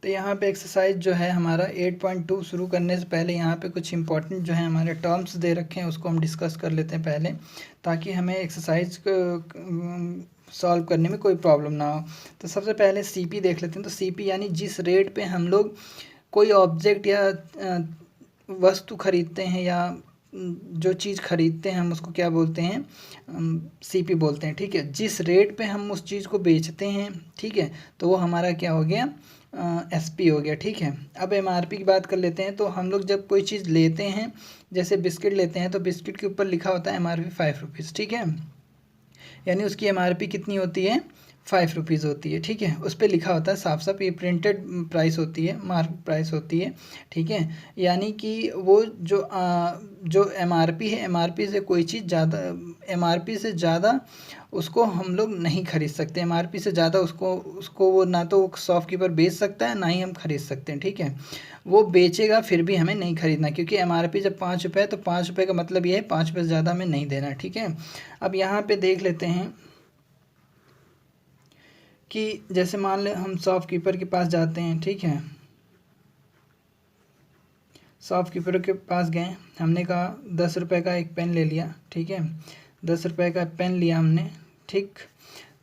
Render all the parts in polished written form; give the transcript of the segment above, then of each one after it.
तो यहाँ पे एक्सरसाइज जो है हमारा 8.2 शुरू करने से पहले यहाँ पे कुछ इंपॉर्टेंट जो है हमारे टर्म्स दे रखे हैं, उसको हम डिस्कस कर लेते हैं पहले, ताकि हमें एक्सरसाइज सॉल्व करने में कोई प्रॉब्लम ना हो। तो सबसे पहले सीपी देख लेते हैं। तो सीपी यानी जिस रेट पे हम लोग कोई ऑब्जेक्ट या वस्तु खरीदते हैं या जो चीज़ खरीदते हैं हम उसको क्या बोलते हैं, सीपी बोलते हैं। ठीक है, जिस रेट पे हम उस चीज़ को बेचते हैं, ठीक है, तो वो हमारा क्या हो गया, एसपी हो गया। ठीक है, अब एमआरपी की बात कर लेते हैं। तो हम लोग जब कोई चीज़ लेते हैं, जैसे बिस्किट लेते हैं, तो बिस्किट के ऊपर लिखा होता है एमआरपी 5 रुपीज़। ठीक है, यानी उसकी एमआरपी कितनी होती है, 5 रुपीज़ होती है। ठीक है, उस पर लिखा होता है साफ साफ, ये प्रिंटेड प्राइस होती है, मार्क प्राइस होती है। ठीक है, यानी कि वो जो एमआरपी है, एमआरपी से कोई चीज़ ज़्यादा, एमआरपी से ज़्यादा उसको हम लोग नहीं खरीद सकते। एमआरपी से ज़्यादा उसको वो ना तो शॉपकीपर बेच सकता है, ना ही हम खरीद सकते हैं। ठीक है, वो बेचेगा फिर भी हमें नहीं खरीदना, क्योंकि एमआरपी जब 5 रुपये है तो 5 रुपये का मतलब ये है 5 रुपये से ज़्यादा हमें नहीं देना। ठीक है, अब यहाँ पे देख लेते हैं कि जैसे मान ले हम शॉपकीपर के पास जाते हैं। ठीक है, शॉपकीपर के पास गए, हमने कहा 10 रुपये का एक पेन ले लिया। ठीक है, 10 रुपये का पेन लिया हमने। ठीक,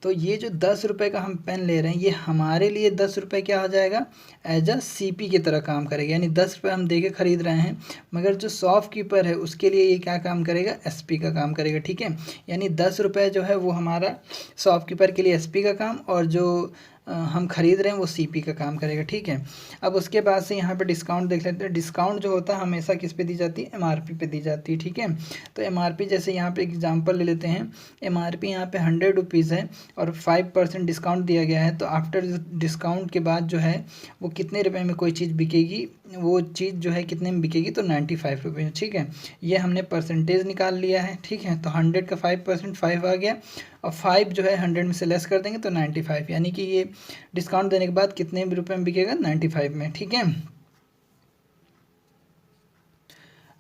तो ये जो 10 रुपये का हम पेन ले रहे हैं, ये हमारे लिए 10 रुपये क्या हो जाएगा, एज अ सीपी की तरह काम करेगा। यानी 10 रुपये हम दे के ख़रीद रहे हैं, मगर जो शॉपकीपर है उसके लिए ये क्या काम करेगा, एसपी का काम करेगा। ठीक है, यानी 10 रुपये जो है वो हमारा शॉपकीपर के लिए एसपी का काम, और जो हम खरीद रहे हैं वो सीपी का काम करेगा। ठीक है, अब उसके बाद से यहाँ पे डिस्काउंट देख लेते हैं। डिस्काउंट जो होता है हमेशा किस पे दी जाती है, एमआरपी पे दी जाती है। ठीक है, तो एमआरपी जैसे यहाँ पे एग्जांपल ले लेते हैं, एमआरपी यहाँ पे 100 रुपीज़ है और 5% डिस्काउंट दिया गया है, तो आफ्टर डिस्काउंट के बाद जो है वो कितने रुपए में कोई चीज़ बिकेगी, वो चीज़ जो है कितने में बिकेगी, तो 95 रुपये। ठीक है, ये हमने परसेंटेज निकाल लिया है। ठीक है, तो 100 का 5% 5 आ गया, और 5 जो है 100 में से लेस कर देंगे तो 95, यानी कि ये डिस्काउंट देने के बाद कितने रुपए में बिकेगा, 95 में। ठीक है,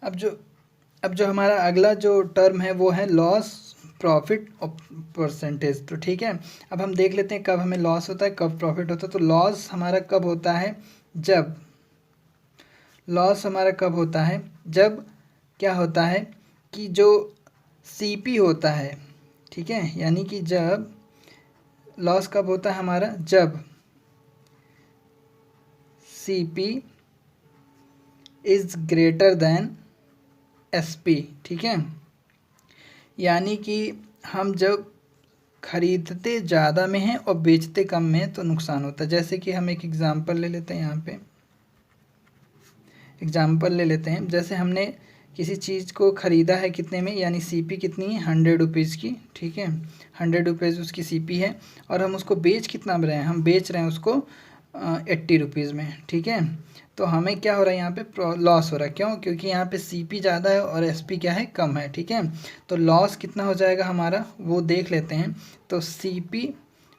अब जो हमारा अगला जो टर्म है वो है लॉस प्रॉफिट और परसेंटेज। तो ठीक है, अब हम देख लेते हैं कब हमें लॉस होता है, कब प्रॉफिट होता है। तो लॉस हमारा कब होता है, जब जब क्या होता है कि जो सीपी होता है, ठीक है, यानी कि जब लॉस कब होता है हमारा, जब CP is greater than SP. ठीक है, यानी कि हम जब खरीदते ज़्यादा में हैं और बेचते कम में तो नुकसान होता है। जैसे कि हम एक एग्ज़ाम्पल ले लेते हैं, यहाँ पे एग्ज़ाम्पल ले लेते हैं। जैसे हमने किसी चीज़ को ख़रीदा है कितने में, यानी सीपी कितनी है, 100 रुपीज़ की। ठीक है, 100 रुपीज़ उसकी सीपी है, और हम उसको बेच कितना रहे हैं, हम बेच रहे हैं उसको 80 रुपीज़ में। ठीक है, तो हमें क्या हो रहा है, यहाँ पे लॉस हो रहा है। क्यों, क्योंकि यहाँ पे सीपी ज़्यादा है और एसपी क्या है, कम है। ठीक है, तो लॉस कितना हो जाएगा हमारा, वो देख लेते हैं। तो सीपी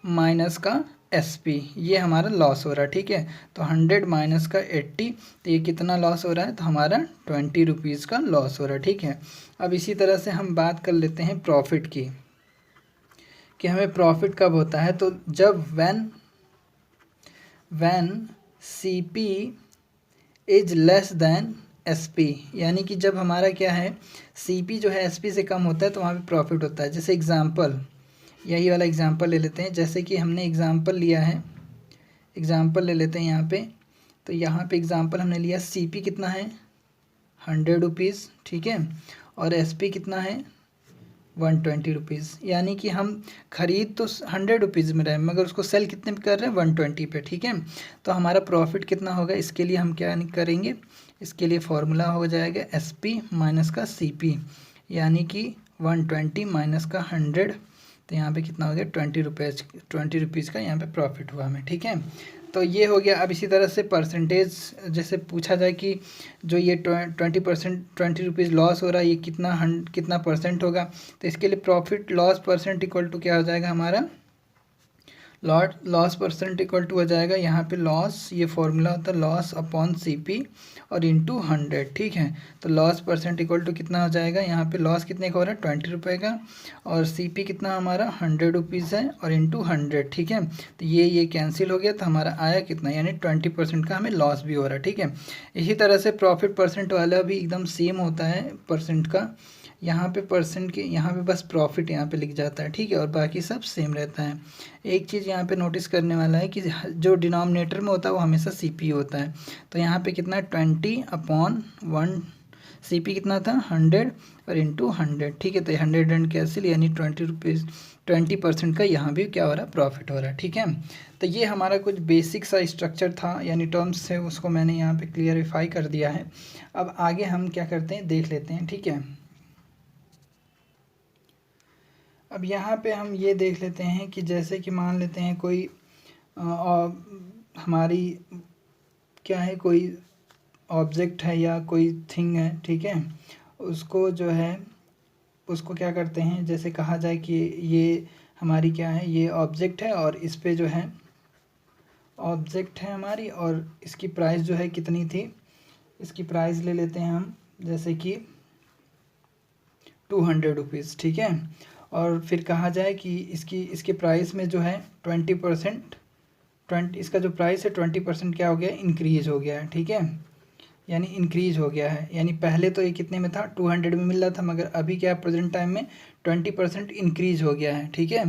माइनस का एसपी, ये हमारा लॉस हो रहा है। ठीक है, तो 100 माइनस का 80, तो ये कितना लॉस हो रहा है, तो हमारा 20 रुपीज़ का लॉस हो रहा है। ठीक है, अब इसी तरह से हम बात कर लेते हैं प्रॉफिट की, कि हमें प्रॉफिट कब होता है। तो जब when CP is less than SP, यानी कि जब हमारा क्या है, सीपी जो है एसपी से कम होता है, तो वहाँ पे प्रॉफिट होता है। जैसे एग्जांपल, यही वाला एग्जांपल ले लेते हैं। जैसे कि हमने एग्जांपल लिया है, एग्जांपल ले लेते हैं यहाँ पे। तो यहाँ पे एग्जांपल हमने लिया, सीपी कितना है, 100 रुपीज़। ठीक है, और एसपी कितना है, 120 रुपीज़। यानी कि हम खरीद तो 100 रुपीज़ में रहे, मगर उसको सेल कितने पे कर रहे हैं, 120 पे। ठीक है, तो हमारा प्रॉफिट कितना होगा, इसके लिए हम क्या करेंगे, इसके लिए फॉर्मूला हो जाएगा एसपी माइनस का सीपी, यानी कि 120 माइनस का 100, तो यहाँ पे कितना हो गया, 20 रुपीज़ का यहाँ पे प्रॉफिट हुआ हमें। ठीक है, तो ये हो गया। अब इसी तरह से परसेंटेज, जैसे पूछा जाए कि जो ये 20 रुपीज़ लॉस हो रहा है, ये कितना परसेंट होगा, तो इसके लिए profit loss percent equal to क्या हो जाएगा हमारा, लॉस परसेंट इक्वल टू हो जाएगा यहाँ पे लॉस, ये फॉर्मूला होता है लॉस अपॉन सीपी और इंटू 100, ठीक है। तो लॉस परसेंट इक्वल टू कितना हो जाएगा, यहाँ पे लॉस कितने का हो रहा है 20 रुपये का, और सीपी कितना हमारा 100 रुपीज़ है और इंटू 100, ठीक है। तो ये कैंसिल हो गया, तो हमारा आया कितना, यानी 20% का हमें लॉस भी हो रहा है, ठीक है। इसी तरह से प्रॉफिट परसेंट वाला भी एकदम सेम होता है परसेंट का, यहाँ पे परसेंट के यहाँ पे बस प्रॉफिट यहाँ पे लिख जाता है, ठीक है, और बाकी सब सेम रहता है। एक चीज़ यहाँ पे नोटिस करने वाला है कि जो डिनोमिनेटर में होता है वो हमेशा सीपी होता है। तो यहाँ पे कितना 20/1, सीपी कितना था 100 और इंटू 100, ठीक है। तो 100 एंड कैंसिल, यानी 20% का यहाँ भी क्या हो रहा है, प्रॉफिट हो रहा है, ठीक है। तो ये हमारा कुछ बेसिक सा स्ट्रक्चर था, यानी टर्म्स है, उसको मैंने यहाँ पे क्लियरिफाई कर दिया है। अब आगे हम क्या करते हैं देख लेते हैं, ठीक है। अब यहाँ पे हम ये देख लेते हैं कि जैसे कि मान लेते हैं कोई हमारी क्या है, कोई ऑब्जेक्ट है या कोई थिंग है, ठीक है। उसको जो है उसको क्या करते हैं, जैसे कहा जाए कि ये हमारी क्या है, ये ऑब्जेक्ट है और इस पे जो है ऑब्जेक्ट है हमारी, और इसकी प्राइस जो है कितनी थी, इसकी प्राइस ले लेते हैं हम जैसे कि 200 रुपीज़, ठीक है। और फिर कहा जाए कि इसके प्राइस में जो है 20% इसका जो प्राइस है 20% क्या हो गया, इंक्रीज़ हो गया है, ठीक है। यानी इंक्रीज़ हो गया है, यानी पहले तो ये कितने में था 200 में मिल रहा था, मगर अभी क्या प्रेजेंट टाइम में 20% इंक्रीज़ हो गया है, ठीक है।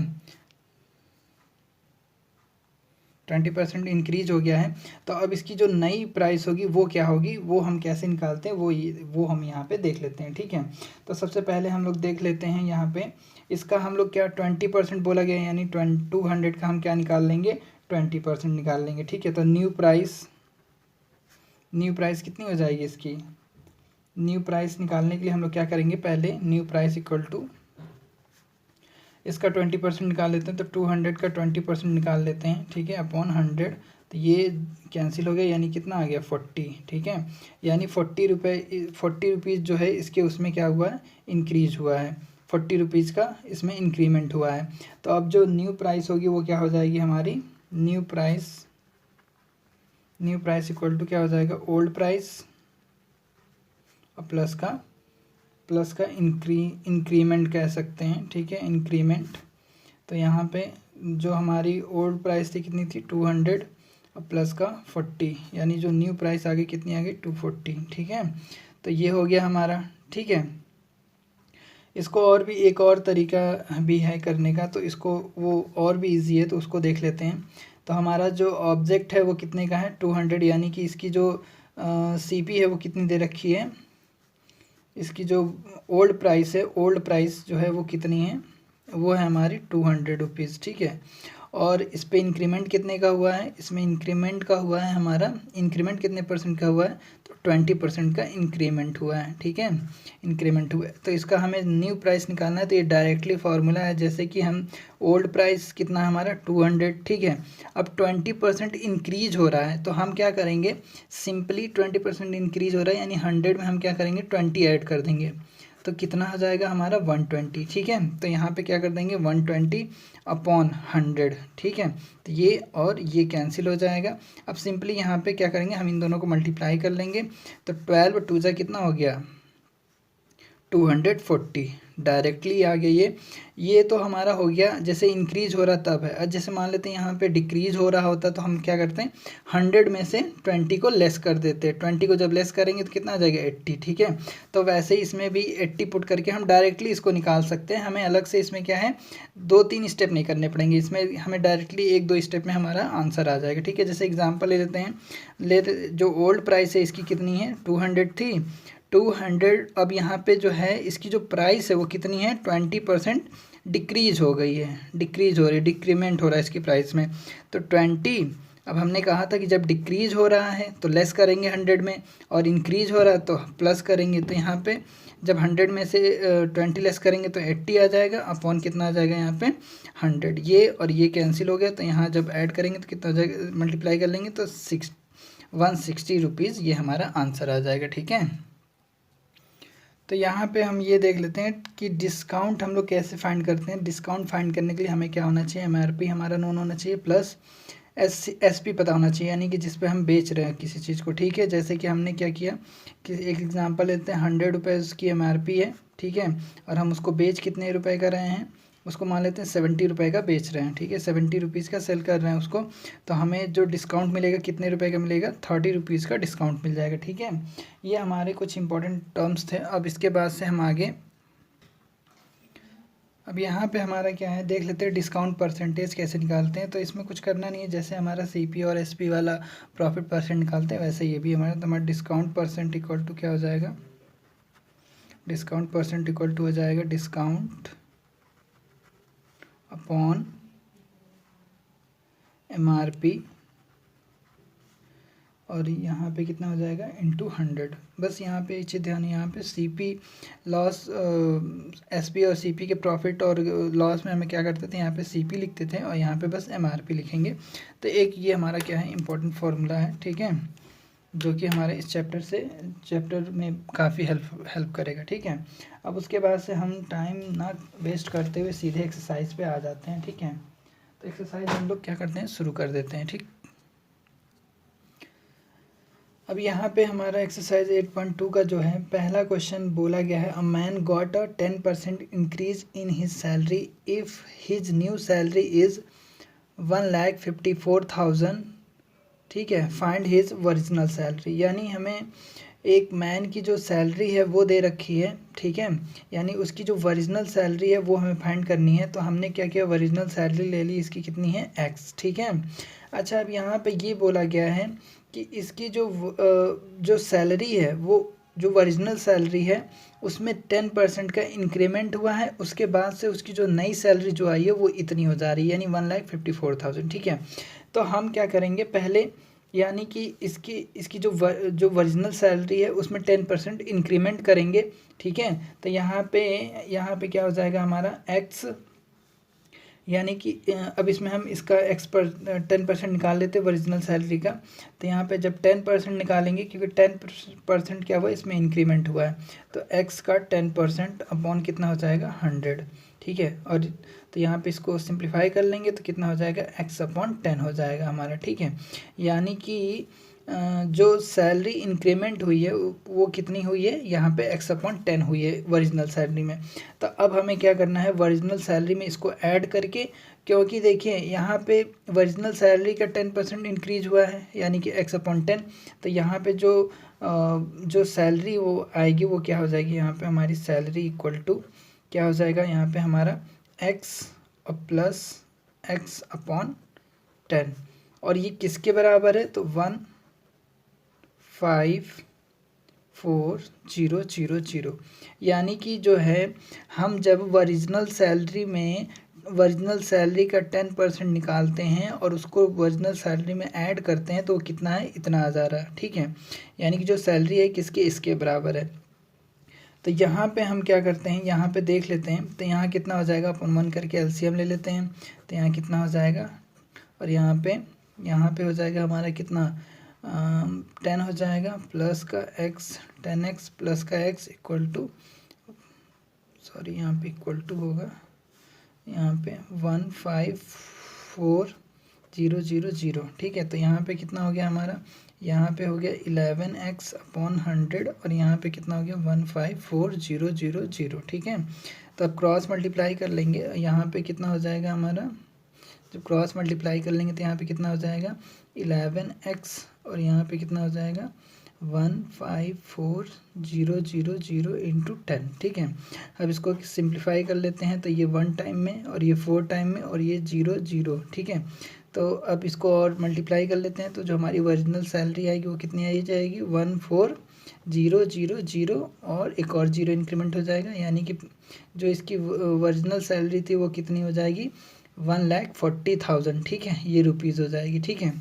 20% इंक्रीज हो गया है। तो अब इसकी जो नई प्राइस होगी वो क्या होगी, वो हम कैसे निकालते हैं, वो हम यहाँ पे देख लेते हैं, ठीक है। तो सबसे पहले हम लोग देख लेते हैं यहाँ पे, इसका हम लोग क्या 20% बोला गया है, यानी 200 का हम क्या निकाल लेंगे, 20% निकाल लेंगे, ठीक है। तो न्यू प्राइस कितनी हो जाएगी इसकी, न्यू प्राइस निकालने के लिए हम लोग क्या करेंगे, पहले न्यू प्राइस इक्वल टू इसका 20% निकाल लेते हैं, तो 200 का 20% निकाल लेते हैं, ठीक है, अपॉन 100। तो ये कैंसिल हो गया, यानी कितना आ गया 40, ठीक है। यानी 40 रुपीज़ जो है इसके उसमें क्या हुआ है, इंक्रीज हुआ है, 40 रुपीज़ का इसमें इंक्रीमेंट हुआ है। तो अब जो न्यू प्राइस होगी वो क्या हो जाएगी हमारी, न्यू प्राइस इक्वल टू क्या हो जाएगा, ओल्ड प्राइस और प्लस का इंक्रीमेंट कह सकते हैं, ठीक है, इंक्रीमेंट। तो यहाँ पे जो हमारी ओल्ड प्राइस थी कितनी थी 200 और प्लस का 40, यानी जो न्यू प्राइस आ गई कितनी आ गई 240, ठीक है। तो ये हो गया हमारा, ठीक है। इसको और भी एक और तरीका भी है करने का, तो इसको वो और भी इजी है, तो उसको देख लेते हैं। तो हमारा जो ऑब्जेक्ट है वो कितने का है 200, यानी कि इसकी जो सीपी है वो कितनी दे रखी है, इसकी जो ओल्ड प्राइस जो है वो कितनी है, वो है हमारी 200 रुपीज़, ठीक है। और इस पे इंक्रीमेंट कितने का हुआ है, इसमें इंक्रीमेंट का हुआ है हमारा, इंक्रीमेंट कितने परसेंट का हुआ है, तो 20% का इंक्रीमेंट हुआ है, ठीक है, इंक्रीमेंट हुआ है। तो इसका हमें न्यू प्राइस निकालना है, तो ये डायरेक्टली फार्मूला है, जैसे कि हम ओल्ड प्राइस कितना है हमारा 200, ठीक है। अब 20% इंक्रीज हो रहा है, तो हम क्या करेंगे, सिंपली 20% इंक्रीज हो रहा है, यानी 100 में हम क्या करेंगे 20 ऐड कर देंगे, तो कितना हो जाएगा हमारा 120, ठीक है। तो यहाँ पे क्या कर देंगे 120 अपॉन 100, ठीक है। तो ये और ये कैंसिल हो जाएगा। अब सिंपली यहाँ पे क्या करेंगे, हम इन दोनों को मल्टीप्लाई कर लेंगे, तो 12 2 जा कितना हो गया 240, डायरेक्टली आ गया ये तो हमारा हो गया जैसे इंक्रीज हो रहा तब है। और जैसे मान लेते हैं यहाँ पे डिक्रीज हो रहा होता तो हम क्या करते हैं 100 में से 20 को लेस कर देते हैं, 20 को जब लेस करेंगे तो कितना आ जाएगा 80, ठीक है। तो वैसे ही इसमें भी 80 पुट करके हम डायरेक्टली इसको निकाल सकते हैं, हमें अलग से इसमें क्या है 2-3 स्टेप नहीं करने पड़ेंगे, इसमें हमें डायरेक्टली 1-2 स्टेप में हमारा आंसर आ जाएगा, ठीक है। जैसे एग्जाम्पल ले लेते हैं, जो ओल्ड प्राइस है इसकी कितनी है 200 थी, 200 अब यहाँ पे जो है इसकी जो प्राइस है वो कितनी है 20% डिक्रीज हो गई है, डिक्रीज हो रही है, डिक्रीमेंट हो रहा है इसकी प्राइस में। तो 20, अब हमने कहा था कि जब डिक्रीज हो रहा है तो लेस करेंगे 100 में, और इंक्रीज हो रहा है तो प्लस करेंगे। तो यहाँ पे जब 100 में से 20 लेस करेंगे तो 80 आ जाएगा, अपॉन कितना आ जाएगा यहाँ पे 100, ये और ये कैंसिल हो गया। तो यहाँ जब ऐड करेंगे तो कितना हो जाएगा, मल्टीप्लाई कर लेंगे तो 160 रुपीज़, ये हमारा आंसर आ जाएगा, ठीक है। तो यहाँ पे हम ये देख लेते हैं कि डिस्काउंट हम लोग कैसे फाइंड करते हैं। डिस्काउंट फाइंड करने के लिए हमें क्या होना चाहिए, एमआरपी हमारा नोन होना चाहिए प्लस एसपी पता होना चाहिए, यानी कि जिस पे हम बेच रहे हैं किसी चीज़ को। ठीक है, जैसे कि हमने क्या किया कि एक एग्जांपल लेते हैं, 100 रुपये उसकी एमआरपी है, ठीक है, और हम उसको बेच कितने रुपए का रहे हैं, उसको मान लेते हैं 70 रुपये का बेच रहे हैं। ठीक है, 70 रुपीज़ का सेल कर रहे हैं उसको, तो हमें जो डिस्काउंट मिलेगा कितने रुपए का मिलेगा, 30 रुपीज़ का डिस्काउंट मिल जाएगा। ठीक है, ये हमारे कुछ इंपॉर्टेंट टर्म्स थे। अब इसके बाद से हम आगे, अब यहाँ पे हमारा क्या है देख लेते हैं, डिस्काउंट परसेंटेज कैसे निकालते हैं। तो इसमें कुछ करना नहीं है, जैसे हमारा सीपी और एसपी वाला प्रॉफिट परसेंट निकालते हैं वैसे ये भी हमारा, तो हमारा डिस्काउंट परसेंट इक्वल टू क्या हो जाएगा, डिस्काउंट परसेंट इक्वल टू हो जाएगा डिस्काउंट अपॉन एमआरपी, और यहाँ पे कितना हो जाएगा इंटू 100। बस यहाँ पे चीज़ ध्यान, यहाँ पे सीपी लॉस, एसपी और सीपी के प्रॉफिट और लॉस में हमें क्या करते थे, यहाँ पे सीपी लिखते थे और यहाँ पे बस एमआरपी लिखेंगे। तो एक ये हमारा क्या है इंपॉर्टेंट फार्मूला है, ठीक है, जो कि हमारे इस चैप्टर में काफ़ी हेल्प करेगा। ठीक है, अब उसके बाद से हम टाइम ना वेस्ट करते हुए सीधे एक्सरसाइज पे आ जाते हैं। ठीक है, तो एक्सरसाइज हम लोग क्या करते हैं, शुरू कर देते हैं। ठीक, अब यहाँ पे हमारा एक्सरसाइज 8.2 का जो है पहला क्वेश्चन बोला गया है, a man got a 10% increase in his salary if his new salary is 1,54,000। ठीक है, फाइंड हिज ओरिजिनल सैलरी, यानी हमें एक मैन की जो सैलरी है वो दे रखी है। ठीक है, यानी उसकी जो ओरिजिनल सैलरी है वो हमें फाइंड करनी है। तो हमने क्या किया, ओरिजिनल सैलरी ले ली, इसकी कितनी है x। ठीक है, अच्छा अब यहाँ पे ये बोला गया है कि इसकी जो सैलरी है वो जो ओरिजिनल सैलरी है उसमें 10% का इंक्रीमेंट हुआ है, उसके बाद से उसकी जो नई सैलरी जो आई है वो इतनी हो जा रही है, यानी 1,54,000। ठीक है, तो हम क्या करेंगे पहले, यानी कि इसकी जो ओरिजिनल सैलरी है उसमें 10% इंक्रीमेंट करेंगे। ठीक है, तो यहाँ पे क्या हो जाएगा हमारा x, यानी कि अब इसमें हम इसका x पर 10% निकाल लेते हैं ओरिजिनल सैलरी का। तो यहाँ पे जब 10% निकालेंगे, क्योंकि 10% क्या हुआ इसमें इंक्रीमेंट हुआ है, तो x का 10% अपॉन कितना हो जाएगा 100। ठीक है, और तो यहाँ पे इसको सिंप्लीफाई कर लेंगे तो कितना हो जाएगा x अपॉन 10 हो जाएगा हमारा। ठीक है, यानी कि जो सैलरी इंक्रीमेंट हुई है वो कितनी हुई है, यहाँ पे x अपॉन 10 हुई है ओरिजिनल सैलरी में। तो अब हमें क्या करना है, ओरिजिनल सैलरी में इसको ऐड करके, क्योंकि देखिए यहाँ पे ओरिजिनल सैलरी का 10% इंक्रीज हुआ है यानी कि x अपॉन 10, तो यहाँ पे जो सैलरी वो आएगी वो क्या हो जाएगी, यहाँ पे हमारी सैलरी इक्वल टू क्या हो जाएगा, यहाँ पे हमारा x प्लस x अपॉन 10, और ये किसके बराबर है, तो 1,54,000। यानी कि जो है हम जब ओरिजिनल सैलरी का 10% निकालते हैं और उसको ओरिजिनल सैलरी में ऐड करते हैं तो वो कितना है, इतना आ जा रहा है। ठीक है, यानी कि जो सैलरी है किसके, इसके बराबर है। तो यहाँ पे हम क्या करते हैं, यहाँ पे देख लेते हैं, तो यहाँ कितना हो जाएगा, अपन 1 करके एलसीएम ले लेते हैं, तो यहाँ कितना हो जाएगा, और यहाँ पे हो जाएगा हमारा कितना, 10 हो जाएगा प्लस का x, 10x प्लस का x इक्वल टू, सॉरी यहाँ पे इक्वल टू होगा, यहाँ पे 1,54,000। ठीक है, तो यहाँ पे कितना हो गया हमारा, यहाँ पे हो गया 11x अपॉन 100, और यहाँ पे कितना हो गया 1,54,000। ठीक है, तो अब क्रॉस मल्टीप्लाई कर लेंगे, यहाँ पे कितना हो जाएगा हमारा, जब क्रॉस मल्टीप्लाई कर लेंगे तो यहाँ पे कितना हो जाएगा 11x, और यहाँ पे कितना हो जाएगा 1,54,000 इंटू 10। ठीक है, अब इसको सिंप्लीफाई कर लेते हैं, तो ये 1 टाइम में और ये 4 टाइम में और ये 0,0। ठीक है, तो अब इसको और मल्टीप्लाई कर लेते हैं, तो जो हमारी ओरिजिनल सैलरी आएगी वो कितनी आई जाएगी 1,4,000, और एक और 0 इंक्रीमेंट हो जाएगा, यानी कि जो इसकी ओरिजिनल सैलरी थी वो कितनी हो जाएगी 1,40,000। ठीक है, ये रुपीज़ हो जाएगी। ठीक है,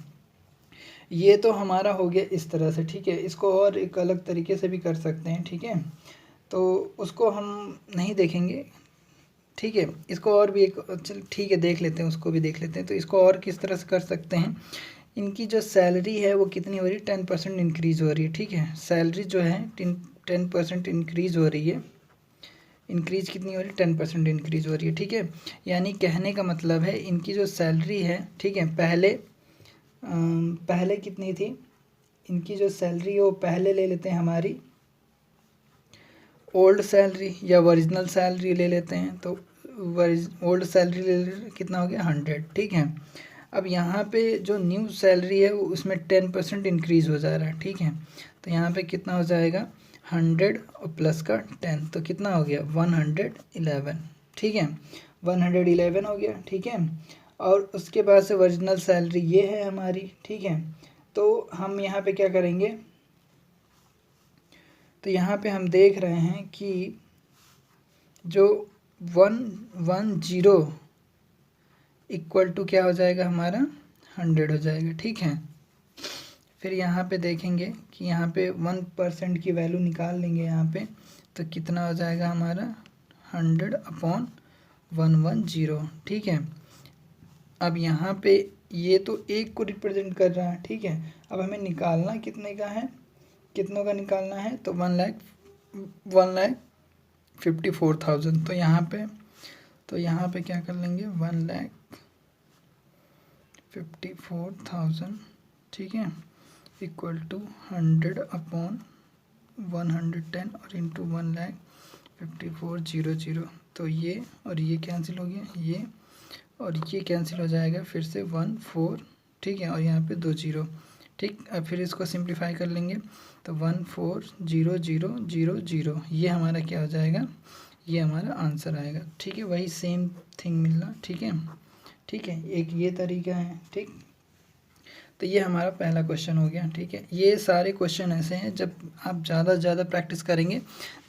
ये तो हमारा हो गया इस तरह से। ठीक है, इसको और एक अलग तरीके से भी कर सकते हैं। ठीक है, तो उसको हम नहीं देखेंगे। ठीक है, इसको और भी एक, चल ठीक है देख लेते हैं, उसको भी देख लेते हैं। तो इसको और किस तरह से कर सकते हैं, इनकी जो सैलरी है वो कितनी हो रही है, 10% इंक्रीज़ हो रही है। ठीक है, सैलरी जो है 10% इंक्रीज़ हो रही है। इंक्रीज़ कितनी हो रही है? 10% इंक्रीज़ हो रही है, ठीक है। यानी कहने का मतलब है इनकी जो सैलरी है, ठीक है, पहले कितनी थी इनकी जो सैलरी है, वो पहले ले लेते हैं हमारी ओल्ड सैलरी या ओरिजिनल सैलरी ले लेते हैं। तो ओल्ड सैलरी ले कितना हो गया? 100, ठीक है। अब यहाँ पे जो न्यू सैलरी है उसमें 10% इंक्रीज़ हो जा रहा है, ठीक है। तो यहाँ पे कितना हो जाएगा? 100 और प्लस का 10, तो कितना हो गया? 111, ठीक है। 111 हो गया, ठीक है। और उसके बाद से ओरिजिनल सैलरी ये है हमारी, ठीक है। तो हम यहाँ पे क्या करेंगे? तो यहाँ पे हम देख रहे हैं कि जो 110 इक्वल टू क्या हो जाएगा? हमारा 100 हो जाएगा, ठीक है। फिर यहाँ पे देखेंगे कि यहाँ पे 1% की वैल्यू निकाल लेंगे यहाँ पे, तो कितना हो जाएगा हमारा? 100/110, ठीक है। अब यहाँ पे ये तो एक को रिप्रेजेंट कर रहा है, ठीक है। अब हमें निकालना कितने का है? कितनों का निकालना है? तो 1,54,000। तो यहाँ पे क्या कर लेंगे? 1,54,000, ठीक है, इक्वल टू 100/110 और इंटू 1,54,000। तो ये और ये कैंसिल हो गया, ये और ये कैंसिल हो जाएगा, फिर से 14, ठीक है, और यहाँ पे 2 0, ठीक। अब फिर इसको सिंप्लीफाई कर लेंगे तो 14,0,0,0,0 ये हमारा क्या हो जाएगा? ये हमारा आंसर आएगा, ठीक है। वही सेम थिंग मिलना, ठीक है, ठीक है। एक ये तरीका है, ठीक। तो ये हमारा पहला क्वेश्चन हो गया, ठीक है। ये सारे क्वेश्चन ऐसे हैं जब आप ज़्यादा से ज़्यादा प्रैक्टिस करेंगे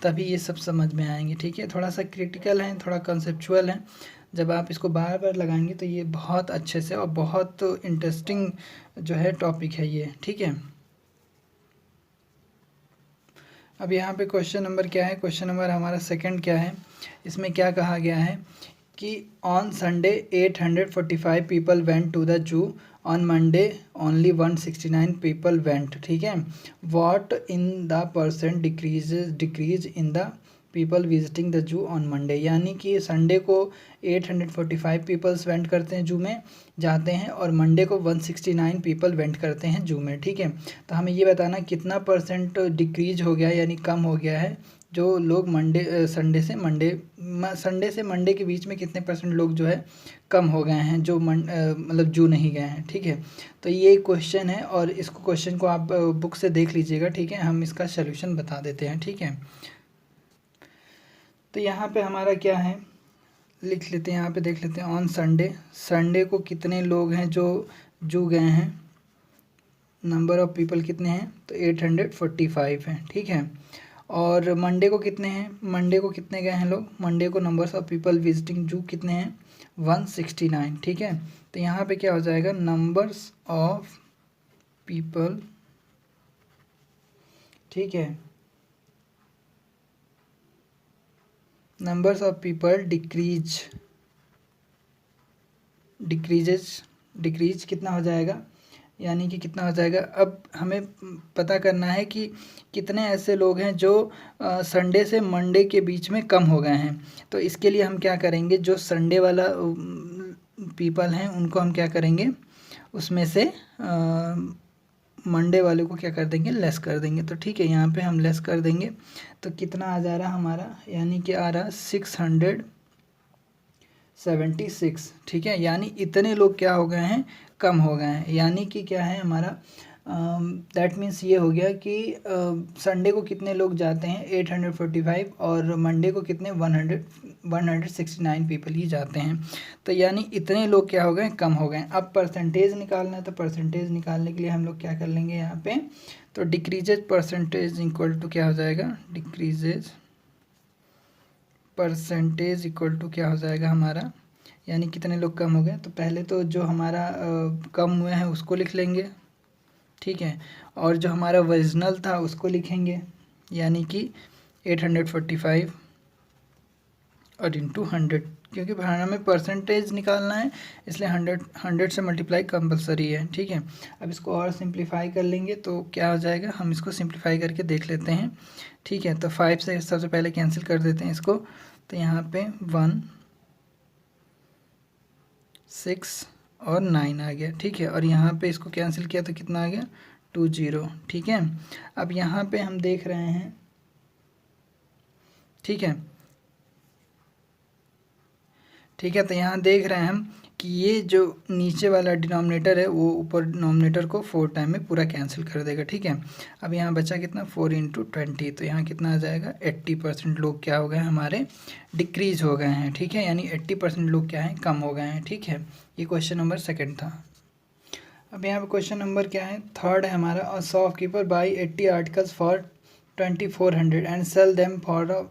तभी ये सब समझ में आएंगे, ठीक है। थोड़ा सा क्रिटिकल है, थोड़ा कंसेप्चुअल है। जब आप इसको बार बार लगाएंगे तो ये बहुत अच्छे से और बहुत इंटरेस्टिंग जो है टॉपिक है ये, ठीक है। अब यहाँ पे क्वेश्चन नंबर क्या है? क्वेश्चन नंबर हमारा सेकंड क्या है? इसमें क्या कहा गया है कि on Sunday 845 people went to the zoo, on Monday only 169 people went, ठीक है। What in the percent decrease in the people visiting the zoo on Monday. यानी कि संडे को 845 पीपल्स वेंट करते हैं, जू में जाते हैं, और मंडे को 169 पीपल वेंट करते हैं जू में, ठीक है। तो हमें ये बताना कितना परसेंट डिक्रीज हो गया यानी कम हो गया है जो लोग संडे से मंडे के बीच में कितने परसेंट लोग जो है कम हो गए हैं जो मतलब जू नहीं गए हैं, ठीक है। तो ये क्वेश्चन है और इसको क्वेश्चन को आप बुक से देख लीजिएगा, ठीक है। हम इसका सलूशन बता देते हैं, ठीक है। तो यहाँ पे हमारा क्या है लिख लेते हैं, यहाँ पे देख लेते हैं। ऑन संडे को कितने लोग हैं जो जू गए हैं? नंबर ऑफ पीपल कितने हैं? तो 845 हैं, ठीक है। और मंडे को कितने हैं? मंडे को कितने गए हैं लोग? मंडे को नंबर्स ऑफ पीपल विजिटिंग जू कितने हैं? 169, ठीक है। तो यहाँ पे क्या हो जाएगा? नंबर्स ऑफ पीपल, ठीक है, नंबर्स ऑफ पीपल डिक्रीज कितना हो जाएगा? यानी कि कितना हो जाएगा? अब हमें पता करना है कि कितने ऐसे लोग हैं जो संडे से मंडे के बीच में कम हो गए हैं। तो इसके लिए हम क्या करेंगे? जो संडे वाला पीपल हैं उनको हम क्या करेंगे? उसमें से मंडे वाले को क्या कर देंगे? लेस कर देंगे। तो ठीक है, यहाँ पे हम लेस कर देंगे तो कितना आ जा रहा हमारा? यानी कि आ रहा 676, ठीक है। यानी इतने लोग क्या हो गए हैं? कम हो गए हैं। यानी कि क्या है हमारा? दैट मीन्स ये हो गया कि संडे को कितने लोग जाते हैं? 845 और मंडे को कितने? 169 पीपल ही जाते हैं। तो यानी इतने लोग क्या हो गए? कम हो गए। अब परसेंटेज निकालना है तो परसेंटेज निकालने के लिए हम लोग क्या कर लेंगे यहाँ पे? तो डिक्रीजेज परसेंटेज इक्वल टू क्या हो जाएगा? डिक्रीजेज परसेंटेज इक्वल टू क्या हो जाएगा हमारा? यानी कितने लोग कम हो गए? तो पहले तो जो हमारा कम हुए हैं उसको लिख लेंगे, ठीक है, और जो हमारा ओरिजिनल था उसको लिखेंगे, यानी कि 845 और इंटू 100 क्योंकि हमें परसेंटेज निकालना है, इसलिए 100 से मल्टीप्लाई कंपलसरी है। ठीक है, अब इसको और सिंप्लीफाई कर लेंगे तो क्या हो जाएगा, हम इसको सिंप्लीफाई करके देख लेते हैं। ठीक है, तो 5 से सबसे पहले कैंसिल कर देते हैं इसको, तो यहाँ पे 1 6 और 9 आ गया। ठीक है, और यहाँ पे इसको कैंसिल किया तो कितना आ गया, 2 0। ठीक है, अब यहाँ पे हम देख रहे हैं, ठीक है, ठीक है, तो यहाँ देख रहे हैं हम कि ये जो नीचे वाला डिनोमिनेटर है वो ऊपर डिनोमिनेटर को 4 टाइम में पूरा कैंसिल कर देगा। ठीक है, अब यहाँ बचा कितना, 4 × 20, तो यहाँ कितना आ जाएगा, 80% लोग क्या हो गए हमारे, डिक्रीज हो गए हैं। ठीक है, यानी 80% लोग क्या है, कम हो गए हैं। ठीक है, ये क्वेश्चन नंबर 2 था। अब यहाँ पे क्वेश्चन नंबर क्या है, 3 है हमारा, a shopkeeper by 80 articles for 2400 and sell them for a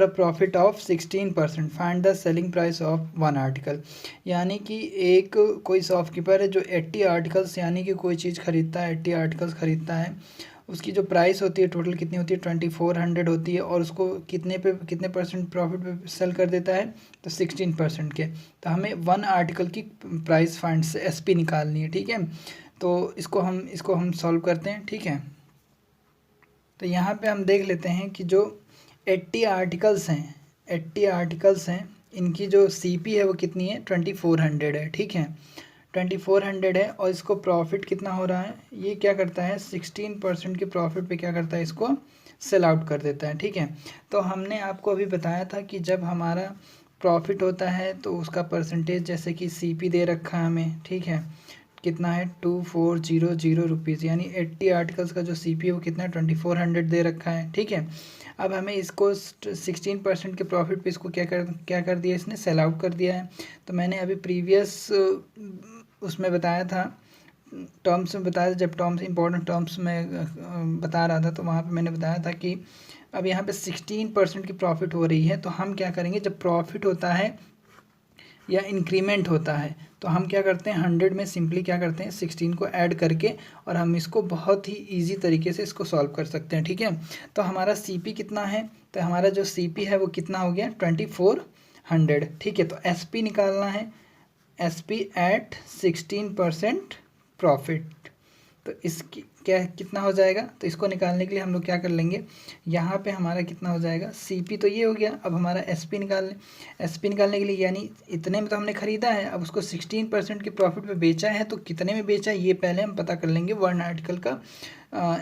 profit of 16%, find the selling price of 1 article. यानी कि एक कोई शॉपकीपर है जो 80 आर्टिकल्स, यानी कि कोई चीज़ खरीदता है, 80 आर्टिकल्स खरीदता है, उसकी जो प्राइस होती है टोटल कितनी होती है, 2400 होती है, और उसको कितने परसेंट प्रॉफिट पे सेल कर देता है, तो 16% के। तो हमें 1 आर्टिकल की प्राइस फाइंड से एसपी निकालनी है। ठीक है, तो इसको हम सॉल्व करते हैं। ठीक है, तो यहाँ पे हम देख लेते हैं कि जो 80 आर्टिकल्स हैं, इनकी जो सीपी है वो कितनी है, 2400 है। ठीक है, 2400 है, और इसको प्रॉफिट कितना हो रहा है, ये क्या करता है, 16% के प्रॉफिट पे क्या करता है, इसको सेल आउट कर देता है। ठीक है, तो हमने आपको अभी बताया था कि जब हमारा प्रॉफिट होता है तो उसका परसेंटेज, जैसे कि सीपी दे रखा है हमें, ठीक है, कितना है, 2400 रुपीज़, यानी 80 आर्टिकल्स का जो सीपी है वो कितना है, 2400 दे रखा है। ठीक है, अब हमें इसको 16% के प्रॉफिट पे इसको क्या कर दिया, इसने सेल आउट कर दिया है। तो मैंने अभी प्रीवियस उसमें बताया था, टर्म्स में बताया था, जब टर्म्स इंपॉर्टेंट टर्म्स में बता रहा था, तो वहाँ पे मैंने बताया था कि अब यहाँ पे 16% की प्रॉफिट हो रही है, तो हम क्या करेंगे, जब प्रॉफिट होता है या इंक्रीमेंट होता है तो हम क्या करते हैं, 100 में सिंपली क्या करते हैं, 16 को ऐड करके, और हम इसको बहुत ही ईजी तरीके से इसको सॉल्व कर सकते हैं। ठीक है, तो हमारा सीपी कितना है, तो हमारा जो सीपी है वो कितना हो गया, 2400। ठीक है, तो एसपी निकालना है, एसपी एट 16% प्रॉफिट, तो इसकी क्या कितना हो जाएगा, तो इसको निकालने के लिए हम लोग क्या कर लेंगे, यहाँ पे हमारा कितना हो जाएगा, सीपी तो ये हो गया, अब हमारा एसपी निकाल लें। एसपी निकालने के लिए, यानी इतने में तो हमने ख़रीदा है, अब उसको 16% के प्रॉफिट पे बेचा है, तो कितने में बेचा है ये पहले हम पता कर लेंगे 1 आर्टिकल का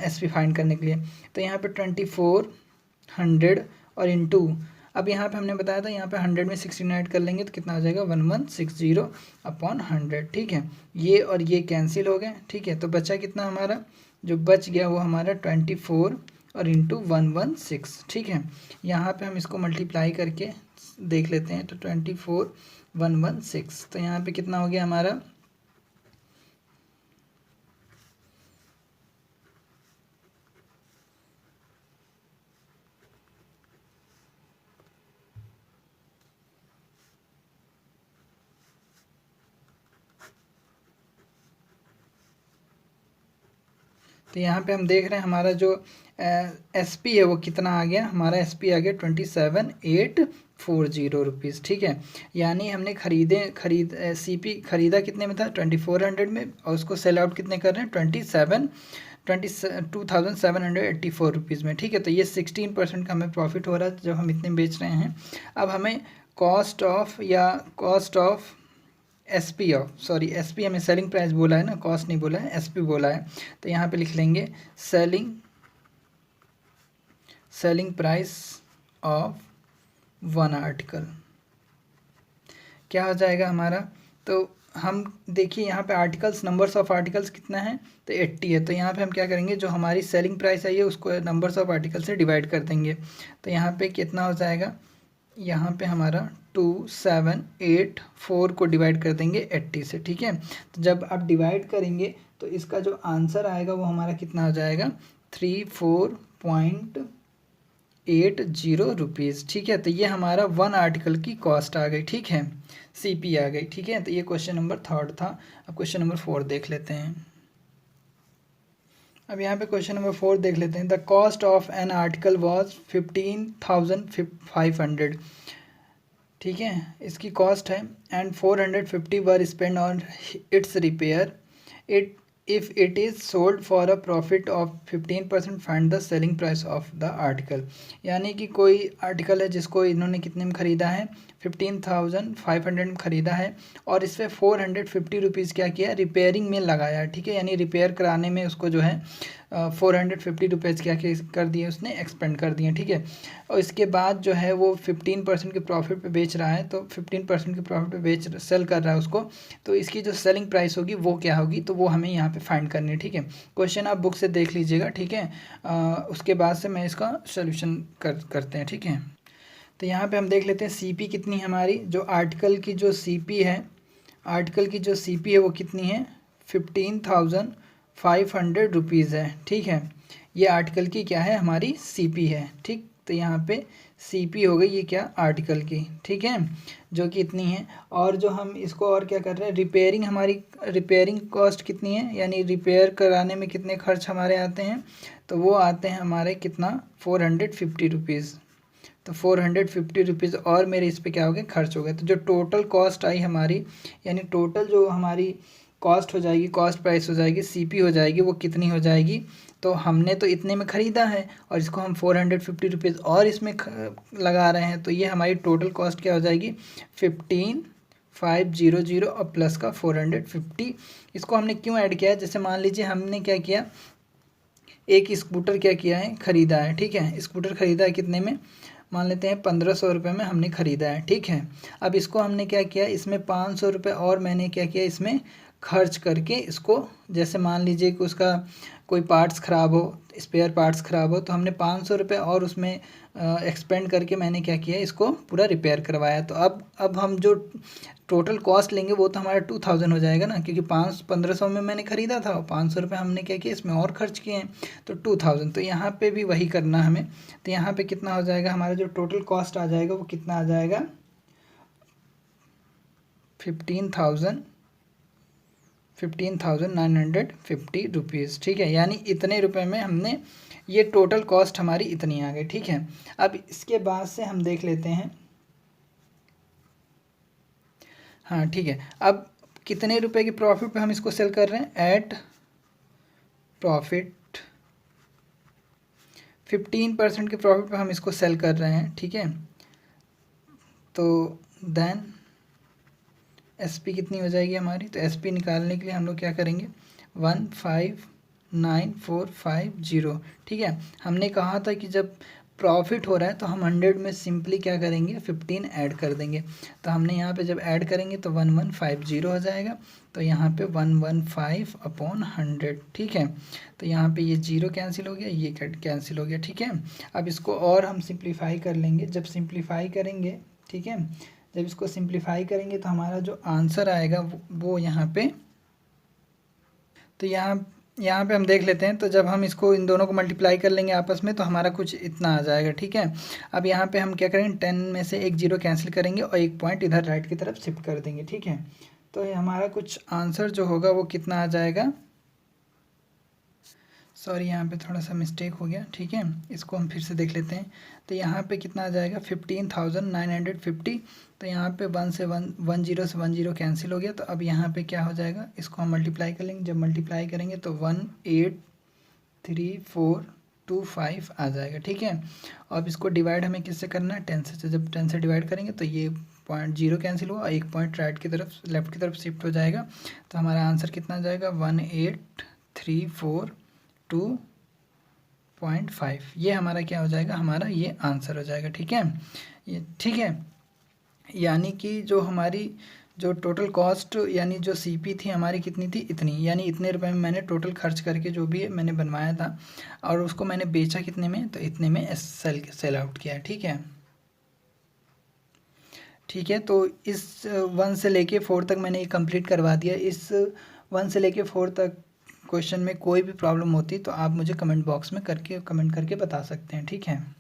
एसपी फाइंड करने के लिए। तो यहाँ पर 2400 और इंटू, अब यहाँ पे हमने बताया था, यहाँ पे 100 में 16 ऐड कर लेंगे तो कितना हो जाएगा, 1160/100। ठीक है, ये और ये कैंसिल हो गए। ठीक है, तो बचा कितना हमारा, जो बच गया वो हमारा 24 और इंटू 116। ठीक है, यहाँ पे हम इसको मल्टीप्लाई करके देख लेते हैं, तो 24 116, तो यहाँ पे कितना हो गया हमारा, तो यहाँ पे हम देख रहे हैं हमारा जो एसपी है वो कितना आ गया, हमारा एसपी आ गया 27840 रुपीज़। ठीक है, यानी हमने सीपी खरीदा कितने में था, 2400 में, और उसको सेल आउट कितने कर रहे हैं, 2784 रुपीज़ में। ठीक है, तो ये 16% का हमें प्रॉफिट हो रहा है जब हम इतने बेच रहे हैं। अब हमें कॉस्ट ऑफ एसपी हमें सेलिंग प्राइस बोला है ना, कॉस्ट नहीं बोला है, एसपी बोला है, तो यहाँ पे लिख लेंगे सेलिंग प्राइस ऑफ 1 आर्टिकल, क्या हो जाएगा हमारा, तो हम देखिए यहाँ पे आर्टिकल्स, नंबर्स ऑफ आर्टिकल्स कितना है, तो 80 है, तो यहाँ पे हम क्या करेंगे, जो हमारी सेलिंग प्राइस आई है उसको नंबर्स ऑफ आर्टिकल से डिवाइड कर देंगे, तो यहाँ पे कितना हो जाएगा, यहाँ पे हमारा 2784 को डिवाइड कर देंगे 80 से। ठीक है, तो जब आप डिवाइड करेंगे तो इसका जो आंसर आएगा वो हमारा कितना हो जाएगा, 34.80 रुपीज़। ठीक है, तो ये हमारा 1 आर्टिकल की कॉस्ट आ गई। ठीक है, सीपी आ गई। ठीक है, तो ये क्वेश्चन नंबर 3 था। अब क्वेश्चन नंबर 4 देख लेते हैं। अब यहाँ पे क्वेश्चन नंबर 4 देख लेते हैं। The cost of an article was 15,500 ठीक है, इसकी कॉस्ट है। And 450 were spend on it's repair. It if it is sold for a profit of 15% find the selling price of the article. यानी कि कोई आर्टिकल है जिसको इन्होंने कितने में ख़रीदा है, 15,500 में ख़रीदा है, और इस पर 450 रुपीज़ क्या किया, रिपेयरिंग में लगाया। ठीक है, यानी रिपेयर कराने में उसको जो है 450 रुपीज़ क्या कर दिए उसने, एक्सपेंड कर दिए। ठीक है, और इसके बाद जो है वो 15% के प्रॉफिट पे बेच रहा है, तो 15% के प्रॉफिट पे सेल कर रहा है उसको, तो इसकी जो सेलिंग प्राइस होगी वो क्या होगी, तो वो हमें यहाँ पे फाइंड करनी है। ठीक है, क्वेश्चन आप बुक से देख लीजिएगा। ठीक है, उसके बाद से मैं इसका सोल्यूशन करते हैं। ठीक है, तो यहाँ पे हम देख लेते हैं सीपी कितनी है हमारी, जो आर्टिकल की जो सीपी है, आर्टिकल की जो सीपी है वो कितनी है, 15,500 रुपीज़ है। ठीक है, ये आर्टिकल की क्या है, हमारी सीपी है। ठीक, तो यहाँ पे सीपी हो गई ये क्या, आर्टिकल की। ठीक है, जो कि इतनी है। और जो हम इसको और क्या कर रहे हैं, रिपेयरिंग, हमारी रिपेयरिंग कॉस्ट कितनी है, यानी रिपेयर कराने में कितने खर्च हमारे आते हैं, तो वो आते हैं हमारे कितना, 450 रुपीज़। तो 450 रुपीज़ और मेरे इस पर क्या हो गए, खर्च हो गए। तो जो टोटल कॉस्ट आई हमारी, यानी टोटल जो हमारी कॉस्ट हो जाएगी, कॉस्ट प्राइस हो जाएगी, सीपी हो जाएगी, वो कितनी हो जाएगी, तो हमने तो इतने में ख़रीदा है और इसको हम 450 रुपीज़ और इसमें लगा रहे हैं, तो ये हमारी टोटल कॉस्ट क्या हो जाएगी, 15,500 और प्लस का 450। इसको हमने क्यों ऐड किया है, जैसे मान लीजिए हमने क्या किया, एक स्कूटर क्या किया है, ख़रीदा है। ठीक है, स्कूटर ख़रीदा है कितने में, मान लेते हैं 1500 रुपये में हमने ख़रीदा है। ठीक है, अब इसको हमने क्या किया, इसमें 500 रुपये और मैंने क्या किया, इसमें खर्च करके इसको, जैसे मान लीजिए कि उसका कोई पार्ट्स ख़राब हो, स्पेयर पार्ट्स ख़राब हो, तो हमने 500 रुपये और उसमें एक्सपेंड करके मैंने क्या किया, इसको पूरा रिपेयर करवाया। तो अब हम जो टोटल कॉस्ट लेंगे वो तो हमारा 2000 हो जाएगा ना, क्योंकि 1500 में मैंने ख़रीदा था और 500 रुपये हमने क्या किया, इसमें और खर्च किए हैं, तो 2000। तो यहाँ पे भी वही करना हमें। तो यहाँ पे कितना हो जाएगा, हमारा जो टोटल कॉस्ट आ जाएगा वो कितना आ जाएगा, 15,950 रुपीज़। ठीक है, यानी इतने रुपए में हमने, ये टोटल कॉस्ट हमारी इतनी आ गई। ठीक है, अब इसके बाद से हम देख लेते हैं, हाँ ठीक है, अब कितने रुपए के प्रॉफिट पे हम इसको सेल कर रहे हैं, एट प्रॉफिट 15% के प्रॉफिट पे हम इसको सेल कर रहे हैं। ठीक है, तो देन एसपी कितनी हो जाएगी हमारी, तो एसपी निकालने के लिए हम लोग क्या करेंगे, 159450। ठीक है, हमने कहा था कि जब प्रॉफिट हो रहा है तो हम 100 में सिंपली क्या करेंगे, 15 ऐड कर देंगे। तो हमने यहाँ पे जब ऐड करेंगे तो 1150 हो जाएगा, तो यहाँ पे 115/100। ठीक है, तो यहाँ पे ये 0 कैंसिल हो गया, ये कैंसिल हो गया। ठीक है, अब इसको और हम सिंप्लीफाई कर लेंगे। जब सिंप्लीफाई करेंगे, ठीक है, जब इसको सिंप्लीफाई करेंगे तो हमारा जो आंसर आएगा वो यहाँ पे, तो यहाँ पे हम देख लेते हैं। तो जब हम इसको इन दोनों को मल्टीप्लाई कर लेंगे आपस में तो हमारा कुछ इतना आ जाएगा। ठीक है, अब यहाँ पे हम क्या करेंगे, 10 में से एक 0 कैंसिल करेंगे और एक पॉइंट इधर राइट की तरफ शिफ्ट कर देंगे। ठीक है, तो ये हमारा कुछ आंसर जो होगा वो कितना आ जाएगा, सॉरी यहाँ पे थोड़ा सा मिस्टेक हो गया। ठीक है, इसको हम फिर से देख लेते हैं। तो यहाँ पे कितना आ जाएगा, 15,950। तो यहाँ पे 10 से 1 कैंसिल हो गया। तो अब यहाँ पे क्या हो जाएगा, इसको हम मल्टीप्लाई कर लेंगे। जब मल्टीप्लाई करेंगे तो 183,425 आ जाएगा। ठीक है, अब इसको डिवाइड हमें किससे करना है, 10 से। जब 10 से डिवाइड करेंगे तो ये पॉइंट 0 कैंसिल हुआ, एक पॉइंट राइट की तरफ, लेफ्ट की तरफ शिफ्ट हो जाएगा। तो हमारा आंसर कितना आ जाएगा, 18,342.5। ये हमारा क्या हो जाएगा, हमारा ये आंसर हो जाएगा। ठीक है, ये ठीक है, यानी कि जो हमारी जो टोटल कॉस्ट यानी जो सीपी थी हमारी कितनी थी, इतनी, यानी इतने रुपए में मैंने टोटल खर्च करके जो भी मैंने बनवाया था और उसको मैंने बेचा कितने में, तो इतने में सेल आउट किया है। ठीक है, ठीक है, तो इस 1 से लेके 4 तक मैंने ये कंप्लीट करवा दिया। इस 1 से लेके 4 तक क्वेश्चन में कोई भी प्रॉब्लम होती तो आप मुझे कमेंट बॉक्स में कमेंट करके बता सकते हैं। ठीक है।